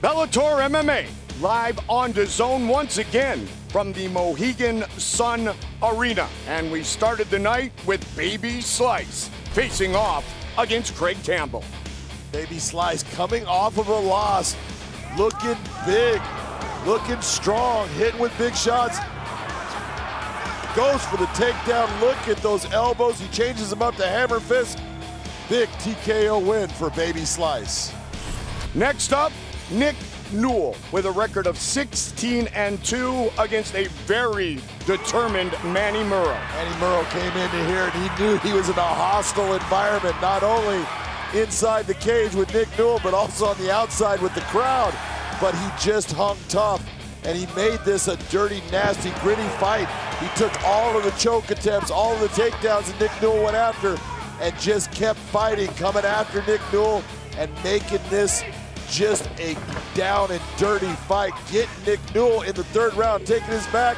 Bellator MMA, live on DAZN once again from the Mohegan Sun Arena. And we started the night with Baby Slice facing off against Craig Campbell. Baby Slice coming off of a loss, looking big, looking strong, hitting with big shots. Goes for the takedown, look at those elbows. He changes them up to hammer fist. Big TKO win for Baby Slice. Next up, Newell with a record of 16-2 against a very determined Manny Murrow. Manny Murrow came into here and he knew he was in a hostile environment, not only inside the cage with Newell, but also on the outside with the crowd. But he just hung tough, and he made this a dirty, nasty, gritty fight. He took all of the choke attempts, all of the takedowns that Newell went after, and just kept fighting, coming after Newell and making this just a down and dirty fight. Getting Newell in the third round, taking his back,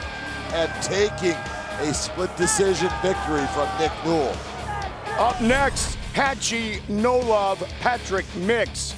and taking a split decision victory from Newell. Up next, Patchy No Love Patrick Mix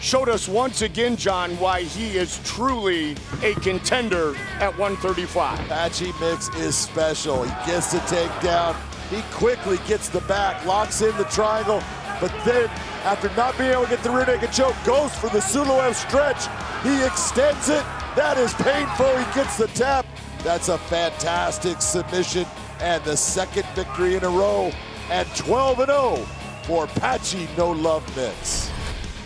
showed us once again, John, why he is truly a contender at 135. Patchy Mix is special. He gets the takedown. He quickly gets the back, locks in the triangle, but then after not being able to get the rear naked choke, goes for the Suloev stretch. He extends it. That is painful. He gets the tap. That's a fantastic submission and the second victory in a row, and 12-0 for Patchy No Love Mix.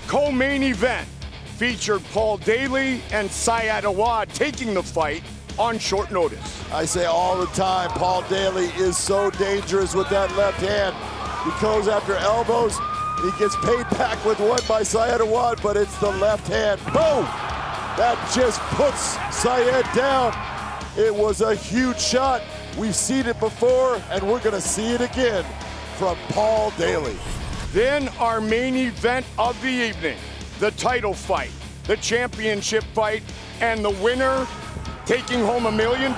Co-main event featured Paul Daley and Syed Awad taking the fight on short notice. I say all the time, Paul Daley is so dangerous with that left hand. He goes after elbows, and he gets paid back with one by Syed Awad, but it's the left hand. Boom! That just puts Syed down. It was a huge shot. We've seen it before, and we're gonna see it again from Paul Daley. Then our main event of the evening, the title fight, the championship fight, and the winner taking home $1 million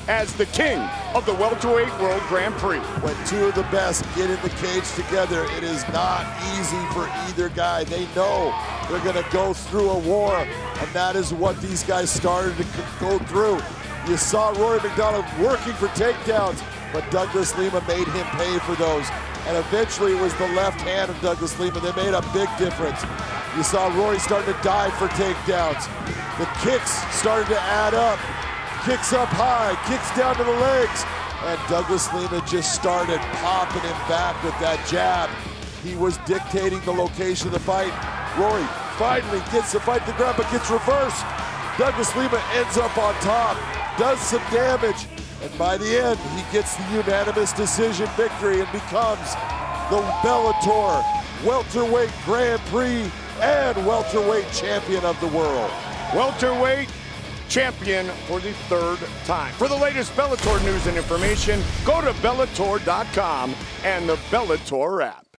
as the king of the welterweight world Grand Prix. When two of the best get in the cage together, it is not easy for either guy. They know they're gonna go through a war, and that is what these guys started to go through. You saw Rory MacDonald working for takedowns, but Douglas Lima made him pay for those. And eventually it was the left hand of Douglas Lima that made a big difference. You saw Rory starting to dive for takedowns. The kicks started to add up. Kicks up high, kicks down to the legs. And Douglas Lima just started popping him back with that jab. He was dictating the location of the fight. Rory finally gets the fight to the ground, but gets reversed. Douglas Lima ends up on top, does some damage, and by the end, he gets the unanimous decision victory and becomes the Bellator welterweight Grand Prix and welterweight champion of the world. Welterweight champion for the third time. For the latest Bellator news and information, go to Bellator.com and the Bellator app.